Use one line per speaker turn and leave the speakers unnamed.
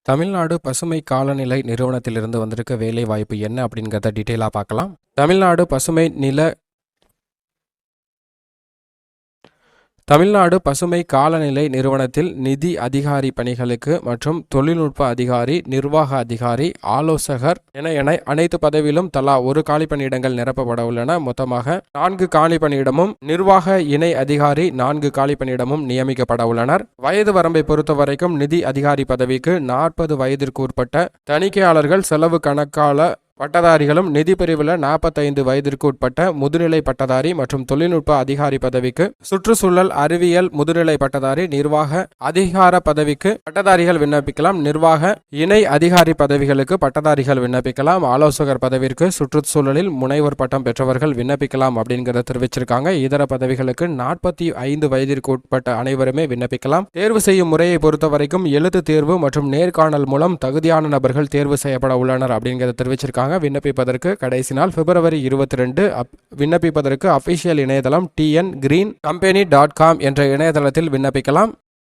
தமிழ்நாடு பசுமை காலநிலை நிறுவனத்திலிருந்து வந்திருக்க வேலை வாய்ப்பு என்ன அப்படிங்கிறத டீட்டெயிலாக பார்க்கலாம். தமிழ்நாடு பசுமை காலநிலை நிறுவனத்தில் நிதி அதிகாரி பணிகளுக்கு மற்றும் தொழில்நுட்ப அதிகாரி, நிர்வாக அதிகாரி, ஆலோசகர் என அனைத்து பதவியிலும் தலா ஒரு காலி பணியிடங்கள் நிரப்பப்பட உள்ளன. மொத்தமாக 4 காலி பணியிடமும், நிர்வாக இணை அதிகாரி 4 காலி பணியிடமும் நியமிக்கப்பட உள்ளனர். வயது வரம்பை பொறுத்தவரைக்கும் நிதி அதிகாரி பதவிக்கு 40 வயதிற்கு உட்பட்ட தணிக்கையாளர்கள், செலவு கணக்காளர் பட்டதாரிகளும், நிதி பிரிவில் 45 வயதிற்கு உட்பட்ட முதுநிலை பட்டதாரி மற்றும் தொழில்நுட்ப அதிகாரி பதவிக்கு சுற்றுச்சூழல் அறிவியல் முதுநிலை பட்டதாரி, நிர்வாக அதிகார பதவிக்கு பட்டதாரிகள் விண்ணப்பிக்கலாம். நிர்வாக இணை அதிகாரி பதவிகளுக்கு பட்டதாரிகள் விண்ணப்பிக்கலாம். ஆலோசகர் பதவிக்கு சுற்றுச்சூழலில் முனைவர் பட்டம் பெற்றவர்கள் விண்ணப்பிக்கலாம் அப்படிங்கிறத தெரிவிச்சிருக்காங்க. இதர பதவிகளுக்கு 45 வயதிற்கு உட்பட்ட அனைவருமே விண்ணப்பிக்கலாம். தேர்வு செய்யும் முறையை பொறுத்தவரைக்கும் எழுத்து தேர்வு மற்றும் நேர்காணல் மூலம் தகுதியான நபர்கள் தேர்வு செய்யப்பட உள்ளனர் அப்படிங்கிறத தெரிவிச்சிருக்காங்க. விண்ணப்பிப்பதற்கு கடைசி நாள் February 22. விண்ணப்பிப்பதற்கு அபிஷியல் இணையதளம் tngreencompany.com என்ற இணையதளத்தில் விண்ணப்பிக்கலாம்.